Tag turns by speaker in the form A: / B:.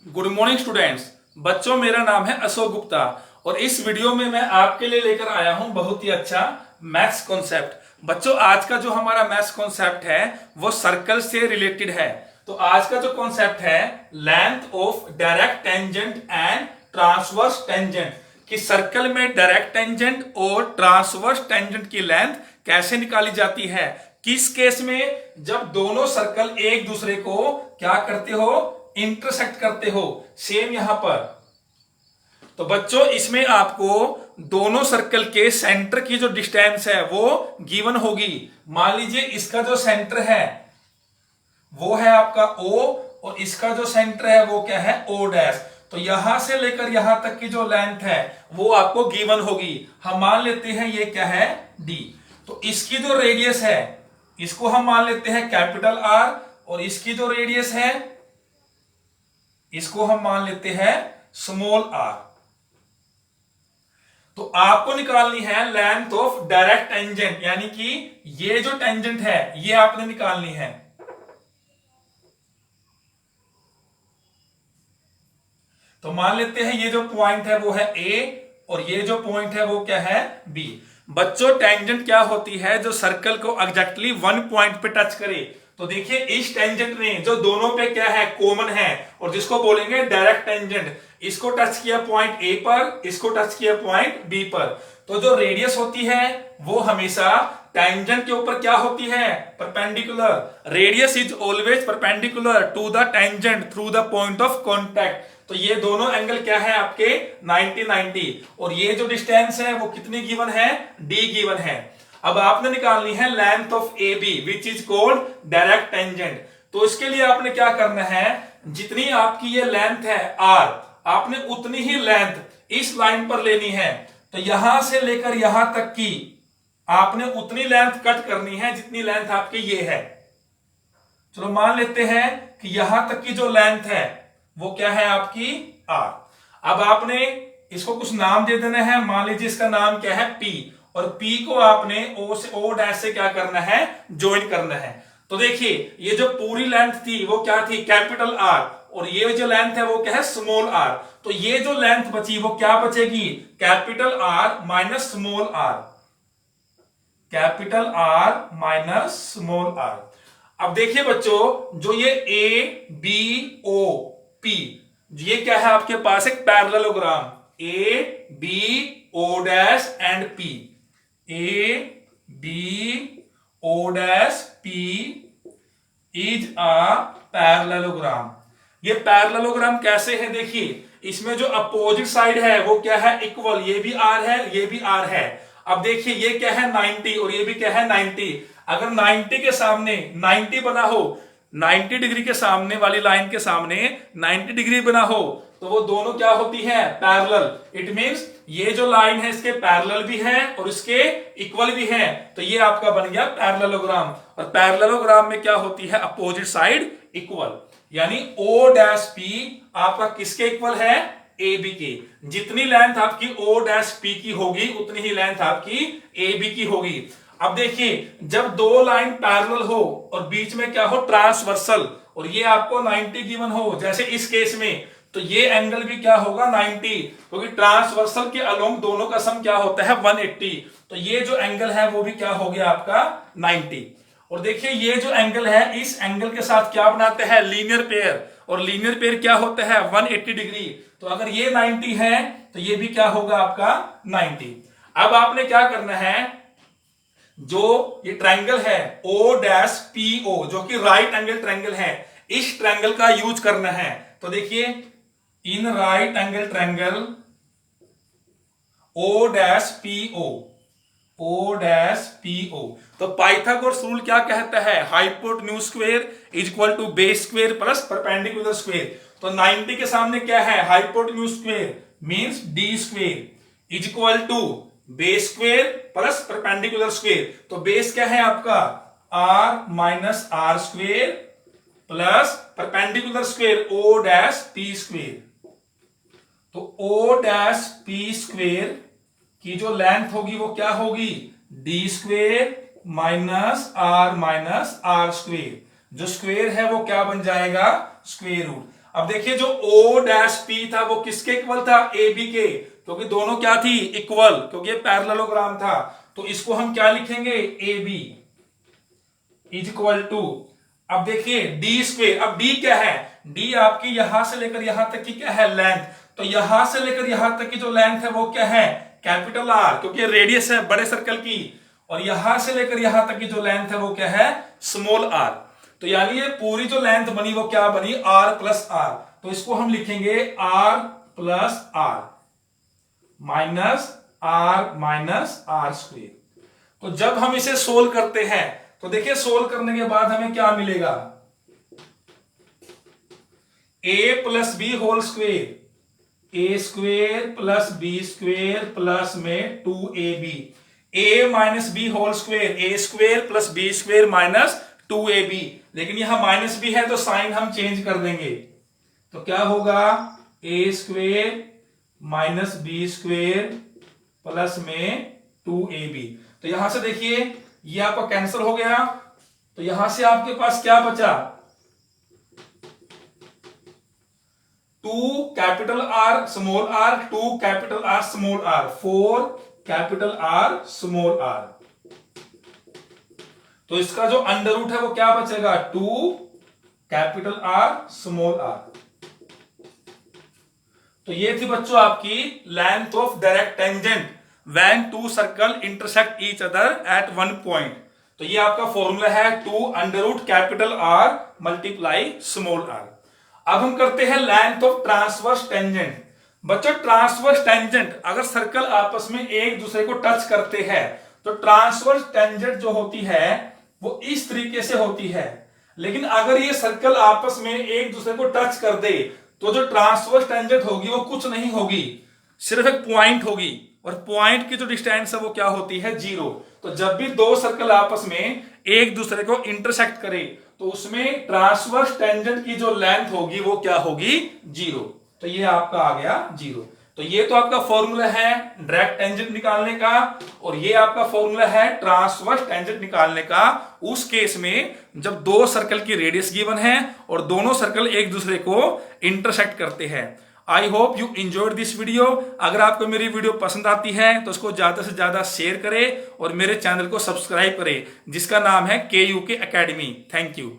A: Good morning students. बच्चों, मेरा नाम है अशोक गुप्ता और इस वीडियो में मैं आपके लिए लेकर आया हूं बहुत ही अच्छा मैथ्स कॉन्सेप्ट। बच्चों, आज का जो हमारा मैथ्स कॉन्सेप्ट है वो सर्कल से रिलेटेड है। तो आज का जो कॉन्सेप्ट है length of direct tangent and transverse tangent, कि सर्कल में डायरेक्ट टेंजेंट और ट्रांसवर्स टेंजेंट की लेंथ कैसे निकाली जाती है, किस केस में जब दोनों सर्कल एक दूसरे को क्या करते हो, इंटरसेक्ट करते हो। सेम यहां पर। तो बच्चों, इसमें आपको दोनों सर्कल के सेंटर की जो डिस्टेंस है वो गिवन होगी। मान लीजिए इसका जो सेंटर है वो है आपका O और इसका जो सेंटर है वो क्या है O डैश। तो यहां से लेकर यहां तक की जो लेंथ है वो आपको गिवन होगी। हम मान लेते हैं ये क्या है D। तो इसकी जो रेडियस है इसको हम मान लेते हैं कैपिटल R और इसकी जो रेडियस है इसको हम मान लेते हैं स्मॉल r। तो आपको निकालनी है लेंथ ऑफ डायरेक्ट टेंजेंट, यानी कि ये जो टेंजेंट है ये आपने निकालनी है। तो मान लेते हैं ये जो पॉइंट है वो है A और ये जो पॉइंट है वो क्या है B। बच्चों, टेंजेंट क्या होती है? जो सर्कल को एग्जैक्टली वन पॉइंट पे टच करे। तो देखिए इस टेंजेंट ने जो दोनों पे क्या है कॉमन है और जिसको बोलेंगे डायरेक्ट टेंजेंट, इसको टच किया पॉइंट A पर, इसको टच किया पॉइंट B पर। तो जो रेडियस होती है वो हमेशा टेंजेंट के ऊपर क्या होती है, perpendicular. Radius is always perpendicular to the tangent through the point of contact. तो ये दोनों एंगल क्या है आपके 90-90 और ये जो डिस्टेंस है वो कितनी गिवन है, D गिवन है। अब आपने निकालनी है length of AB which is called direct tangent. तो इसके लिए आपने क्या करना है, जितनी आपकी ये लेंथ है R, आपने उतनी ही लेंथ इस लाइन पर लेनी है। तो यहां से लेकर यहां तक की आपने उतनी लेंथ कट करनी है जितनी लेंथ आपकी ये है। चलो मान लेते हैं कि यहां तक की जो लेंथ है वो क्या है आपकी R। अब आपने इसको कुछ नाम दे देना है। मान लीजिए इसका नाम क्या है P और P को आपने O डैश से क्या करना है, ज्वाइन करना है। तो देखिए ये जो पूरी लेंथ थी वो क्या थी, कैपिटल R, और ये जो लेंथ है वो क्या है स्मॉल r। तो ये जो लेंथ बची वो क्या बचेगी, capital R minus small r, capital R minus small r। अब देखिए बच्चों, जो ये A B O P, ये क्या है आपके पास एक parallelogram. A B O dash and P, A B O dash P is a parallelogram. ये पैरेललोग्राम कैसे है, देखिए इसमें जो अपोजिट साइड है वो क्या है इक्वल, ये भी R है ये भी R है। अब देखिए ये क्या है 90 और ये भी क्या है 90। अगर 90 के सामने 90 बना हो, 90 डिग्री के सामने वाली लाइन के सामने 90 डिग्री बना हो तो वो दोनों क्या होती है, पैरेलल। इट मींस ये जो लाइन है इसके पैरेलल भी है और इसके इक्वल भी है। तो ये आपका बन गया पैरेललोग्राम। और पैरेललोग्राम में क्या होती है, अपोजिट साइड इक्वल, यानी O डैश P आपका किसके इक्वल है, AB के। जितनी लेंथ आपकी O डैश P की होगी उतनी ही लेंथ आपकी AB की होगी। अब देखिए जब दो लाइन पैरेलल हो और बीच में क्या हो ट्रांसवर्सल, और ये आपको 90 गिवन हो जैसे इस केस में, तो ये एंगल भी क्या होगा 90, क्योंकि ट्रांसवर्सल के अलोंग दोनों का सम क्या होता है 180। तो ये जो एंगल है वो भी क्या हो गया आपका 90। और देखिए ये जो एंगल है इस एंगल के साथ क्या बनाते हैं, लीनियर पेयर, और लीनियर पेयर क्या होता है 180 डिग्री। तो अगर ये 90 है तो ये भी क्या होगा आपका 90। अब आपने क्या करना है, जो ये ट्रायंगल है O डैश PO जो कि राइट एंगल ट्रायंगल है, इस ट्रायंगल का यूज करना है। तो देखिए in right angle triangle O dash PO, O dash PO, तो पाइथागोरस रूल क्या कहता है, hypotenuse square is equal to base square plus perpendicular square. तो 90 के सामने क्या है, hypotenuse square means D square is equal to base square plus perpendicular square. तो बेस क्या है आपका R minus R square plus perpendicular square O dash P square. तो O डैश P स्क्वायर की जो लेंथ होगी वो क्या होगी, D square minus R square. जो स्क्वायर है वो क्या बन जाएगा, स्क्वायर रूट। अब देखिए जो O डैश P था वो किसके इक्वल था, ए बी के, क्योंकि दोनों क्या थी, इक्वल, क्योंकि ये पैरेललोग्राम था। तो इसको हम क्या लिखेंगे, A B is equal to, अब देखिए डी स्क्वेयर, अब डी क्या है, डी आपकी यहां से लेकर यहां तक की क्या है, लेंथ, तो यहां से लेकर यहां तक की जो लेंथ है वो क्या है, कैपिटल आर, क्योंकि रेडियस है बड़े सर्कल की, और यहां से लेकर यहां तक की जो लेंथ है वो क्या है, स्मॉल आर। तो यानी ये पूरी जो लेंथ बनी वो क्या बनी, आर प्लस आर, तो इसको हम लिखेंगे R plus R minus R square. तो जब हम इसे सोल्व करते हैं तो देखिए सोल्व करने के बाद हमें क्या मिलेगा, a plus b whole square, a square plus b square plus में 2ab, a minus b whole square, a square plus b square minus 2ab, लेकिन यहां माइनस बी है तो साइन हम चेंज कर देंगे, तो क्या होगा, a square minus b square plus में 2ab। तो यहां से देखिए ये आपका कैंसिल हो गया, तो यहां से आपके पास क्या बचा, 2 capital R small R, 2 capital R small R, 4 capital R small R. तो इसका जो अंडर रूट है वो क्या बचेगा, 2 कैपिटल आर स्मॉल आर। तो ये थी बच्चों आपकी length of direct tangent when two circle intersect each other at one point. तो ये आपका फॉर्मूला है 2 under root capital R multiply small R. अब हम करते हैं लेंथ ऑफ ट्रांसवर्स टेंजेंट। बच्चों ट्रांसवर्स टेंजेंट अगर सर्कल आपस में एक दूसरे को टच करते हैं तो ट्रांसवर्स टेंजेंट जो होती है वो इस तरीके से होती है, लेकिन अगर ये सर्कल आपस में एक दूसरे को टच कर दे तो जो ट्रांसवर्स टेंजेंट होगी वो कुछ नहीं होगी, सिर्फ एक पॉइंट होगी, और पॉइंट की जो डिस्टेंस है वो क्या होती है, 0। तो जब भी दो सर्कल आपस में एक दूसरे को इंटरसेक्ट करे तो उसमें ट्रांसवर्स टेंजेंट की जो लेंथ होगी वो क्या होगी, 0। तो ये आपका आ गया 0। तो ये तो आपका फॉर्मूला है डायरेक्ट टेंजेंट निकालने का, और ये आपका फॉर्मूला है ट्रांसवर्स टेंजेंट निकालने का उस केस में जब दो सर्कल की रेडियस गिवन है और दोनों सर्कल एक दूसरे को इंटरसेक्ट करते हैं। I hope you enjoyed this video. अगर आपको मेरी वीडियो पसंद आती है तो उसको ज्यादा से ज्यादा शेयर करें और मेरे चैनल को सब्सक्राइब करें जिसका नाम है KUK एकेडमी। Thank you.